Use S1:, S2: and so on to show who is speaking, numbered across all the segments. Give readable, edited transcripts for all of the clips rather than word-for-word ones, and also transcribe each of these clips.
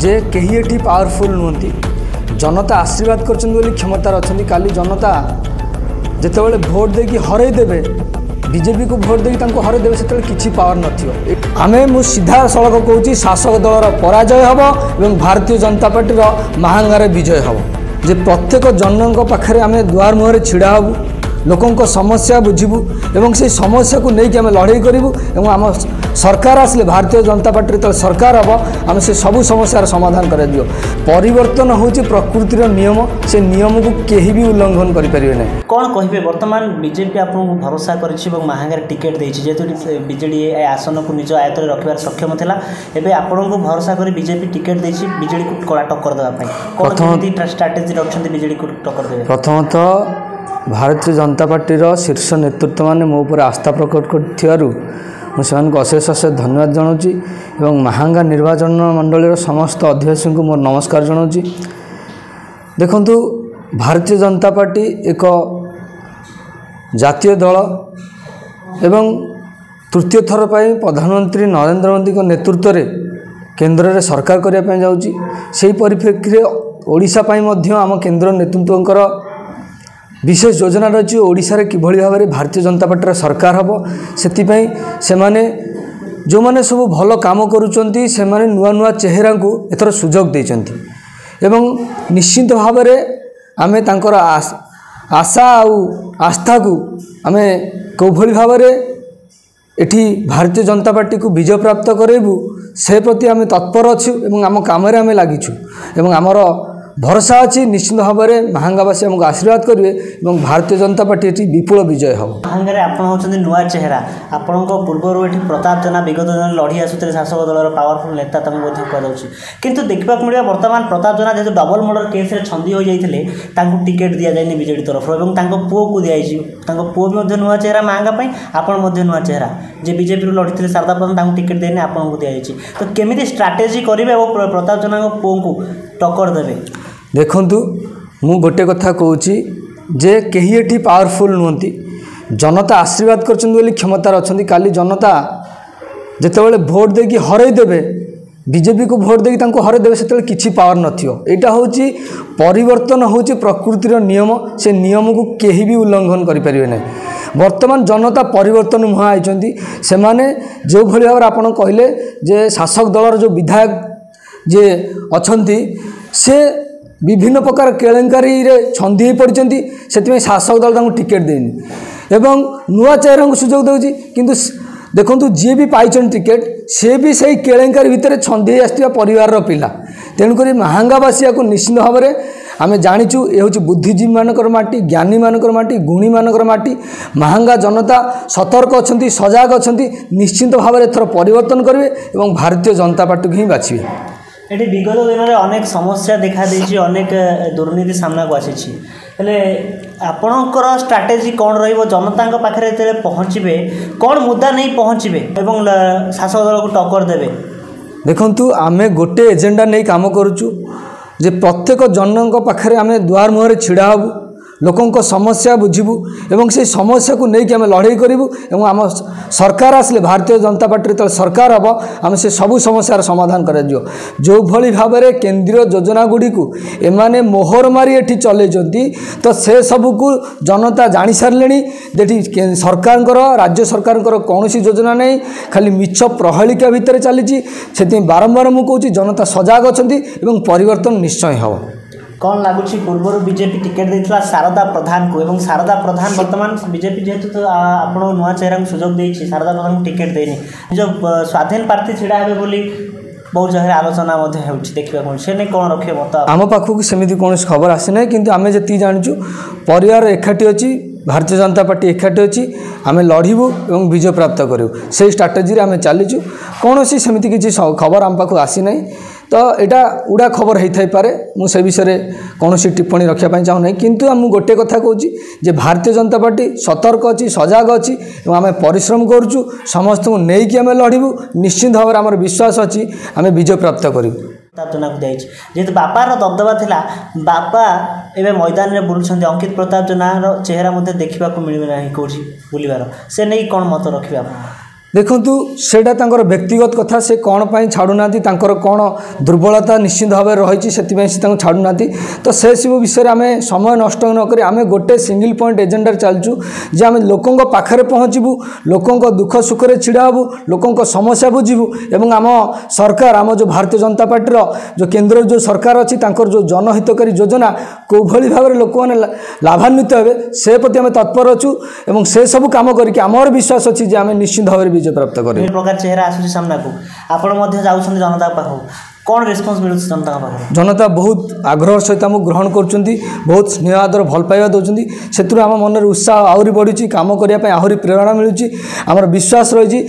S1: जे कहीं एठी पावरफुल नुहति जनता आशीर्वाद कर क्षमतार अच्छा काली जनता जितेबाला भोट देकी हरई देवे बीजेपी को भोट देकी हरई देवे से किसी पावर नथियो आमे मु सीधा सड़क कहूँ शासक दलर पराजय हम और भारतीय जनता पार्टी महांगार विजय हम जे प्रत्येक जनों पाखे आम दुआर मुहर छिड़ा हबू लोकों समस्या बुझीबू एवं से समस्या को लेकिन आम लड़ाई करूँ और आम सरकार आसले भारतीय जनता पार्टी तो सरकार हम आम से सबू समस्यार समाधान कर दियो परिवर्तन होची प्रकृतिर नियम से नियम को कहीं भी उल्लंघन करें ना।
S2: कौन कहे बर्तमान बीजेपी आपको भरोसा कर महांगार टिकेट देती जेहेतु बीजेडी आसन को निज आयत में रखार सक्षम था एवं आपण को भरोसा कर बीजेपी टिकेट देती बीजेडी को कड़ा टक्कर देवाई कौन स्ट्राटेजी रखते बीजेडी को टक्कर देवे।
S1: प्रथमतः भारतीय जनता पार्टी शीर्ष नेतृत्व मैंने मो पर आस्था प्रकट कर मुझे अशेष अशेष धन्यवाद जनाऊँगी और महांगा निर्वाचन मंडल समस्त अध्यक्ष को मोर नमस्कार जनाऊँगी। देखु भारतीय जनता पार्टी एक जातीय दल एवं तृतीय थर पर प्रधानमंत्री नरेंद्र मोदी नेतृत्व में केन्द्र में सरकार करने जाऊँगी से परिप्रेक्षी ओडिशा आम केन्द्र नेतृत्व विशेष योजना रही ओडिशा रे किभली भाव में भारतीय जनता पार्टी सरकार हम से माने जो माने सब भल काम करुँच से नुआ नुआ चेहरा को एथर सुजोग देइचंती एवं निश्चित भाव में आमे तांकर आशा आस्था को आम कौभली भाव में एठी भारतीय जनता पार्टी को विजय प्राप्त करेबू से प्रति आम तत्पर अच्छु आम काम आम लगिछु आमर भरोसा अच्छी निश्चित भाव में महांगावासी आमको आशीर्वाद करेंगे और भारतीय जनता पार्टी ये विपुल विजय हम।
S2: महांगारे आपण होचंदी नुआ चेहरा आपण पूर्वर ये प्रताप जेना विगत दिन लड़ी आसुते शासक दलर पावरफुल नेता कहुच्छी किंतु देखा मिले बर्तमान प्रताप जेना जेहतु डबल मर्डर केस छंदी हो जाते टिकेट दि जाए बीजेडी तरफ और पुओ को दिखाई पुओ भी नुआ चेहरा महांगा आपण नुआ चेहरा जे बीजेपी लड़ी शारदा प्रधान टिकेट देने आपन को दिखाई तो केमी स्ट्राटेजी करेंगे और प्रताप जेना पुओ को टक्कर देवे।
S1: देखंतु मु गोटे कथा कहूँ जे कहीं एठी पावरफुल नुहति जनता आशीर्वाद कर क्षमतार अच्छा काली जनता जितेबाला भोट देकी हरई देवे बीजेपी को भोट देकी हरई देवे से किसी पावर नथियो एटा होची परिवर्तन होची प्रकृतिर नियम से नियम को कहीं भी उल्लंघन करें ना। वर्तमान जनता परिवर्तन मुहाँ आइचंती से माने जो भली भाव आपण कहले जे शासक दलर जो विधायक जे अच्छी से विभिन्न प्रकार केलेंकारी छंदी हो पड़ती से शासक दल टिकेट देनी एवं नुआ चेहरा को सुजोग दूसरी किंतु देखु जी भी पाई टिकेट सी भी सही केलेंकारी भितर छंदी आसवा परिवार पिला तेणुक महांगावासी को निश्चित भाव में आम जाचु ये हूँ बुद्धिजीवी मानकर माटी ज्ञानी मानकर माटी गुणी मानकर माटी महांगा जनता सतर्क अच्छा सजग अच्छा निश्चित भाव में एथर परिवर्तन करेंगे और भारतीय जनता पार्टी को ही बाछिए।
S2: ये विगत दिन में अनेक समस्या देखा देछि अनेक दुर्नीति सामना को आसी हेले आपणकर स्ट्राटेजी कौन रहिबो जनता पाखे जो पहुँचे कौन मुद्दा नहीं पहुँचे एवं शासक दल को टक्कर देवे।
S1: देखंतु आमे गोटे एजेंडा नहीं काम करुचु जे प्रत्येक जनों पाखे आम दुआर मुहर छिड़ा हबू लोकों समस्या बुझीबू एवं से समस्या को लेकिन आम लड़ाई करूँ और आम सरकार आसले भारतीय जनता पार्टी तो सरकार हम आम से सबू समस्यार समाधान कर दियो जो भली भाव में केंद्रीय योजना गुड़ी को एमाने मोहर मारी एठी चलैचंती तो से सबू को जनता जानी सारे जेठी सरकार राज्य सरकार कौन योजना नहीं खाली मिछ प्रहलिका भितर चली बारंबार मुझे कहूँ जनता सजग अच्छा परिवर्तन निश्चय हम।
S2: कौन लगुच पूर्वर बीजेपी टिकेट देता शारदा प्रधान को एवं शारदा प्रधान बर्तमान बीजेपी जेहेतु तो आप नुआ चेहरा को सुजोग देती शारदा प्रधान को टिकेट देनी जो स्वाधीन प्रार्थी छिड़ा हे बोली बहुत जगह आलोचना देखा से नहीं कौन रखे मत
S1: आम पाखक सेमती कौन खबर आसी ना कि आम जी जानूँ परिवार एकाठी अच्छी भारतीय जनता पार्टी एकाठी अच्छी आम लड़ू और विजय प्राप्त करूँ से स्ट्राटेजी आम चलीचु कौन सेमती किसी खबर आम पाखक आसी ना तो यहाँ उड़ा खबर होता पारे मुझे विषय में कौन टिप्पणी रखापी चाहूना किंतु मुझे गोटे कथा कहूँ भारतीय जनता पार्टी सतर्क अच्छी सजग अच्छी और आम परिश्रम करुँ समस्त को लेकिन आम लड़ू निश्चित भाव में आम विश्वास अच्छी आम विजय प्राप्त करूँ।
S2: प्रताप जेना को दिखाई जेहेतु बापार दबदबा थिला बापा एवं मैदान में बुलूँ अंकित प्रताप जेना चेहरा देखा मिलना कौन बुलवार से नहीं कौन मत रखिए आप
S1: देखु सेटा व्यक्तिगत कथा से कौन पर छाड़ूना कौन दुर्बलता निश्चित भाव रही से छाड़ूना तो से सब विषय आम समय नष्ट नक आम गोटे सिंगल पॉइंट एजेंडा चलचु जे आम लोकों पाखे पहुँचबू लोकों दुख सुख में छिड़ा हबू लोकों समस्या बुझीबू एवं आम सरकार आम जो भारतीय जनता पार्टी जो केंद्र जो सरकार अच्छी जो जनहितकारी योजना कौ भाई भाव में लोक मैंने लाभान्वित हे से प्रति आम तत्पर अच्छू और से सब कम करके आमर विश्वास अच्छी जे आम निश्चित भाव में प्राप्त करें
S2: प्रकार चेहरा आसूँ सामना को आपण जाऊँ जनता पाख कौन रेस्पॉन्स मिलूँ जनता पाख
S1: जनता बहुत आग्रह सहित आमको ग्रहण कर बहुत स्नेह आदर भल पाइबा दौरान से आम मन में उत्साह आहरी बढ़ी काम करने आहरी प्रेरणा मिलूँ आमर विश्वास रही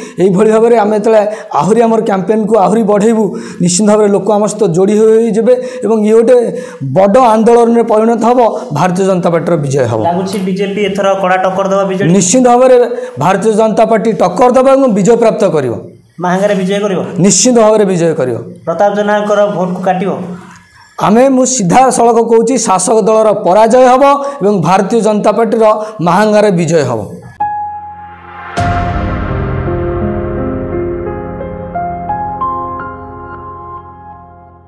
S1: भाव में आम जो आहरी आम कैंपेन को आहरी बढ़ेबू निश्चित भाव में लोक आम सहित जोड़ी होते ये गोटे बड़ आंदोलन में परिणत हम भारतीय जनता पार्टी विजय हम
S2: लगुच बीजेपी एथर कड़ा टक्कर देवा बीजेपी
S1: निश्चित भाव में भारतीय जनता पार्टी टक्कर देवा और विजय प्राप्त कर
S2: महांगारे विजय करिवो
S1: निश्चित भाव में विजय करिवो
S2: प्रताप जेनाकर भोट को काटिवो
S1: आमे मु सीधा सड़क कहूँ शासक दलर पराजय हम और भारतीय जनता पार्टी महांगारे विजय हम।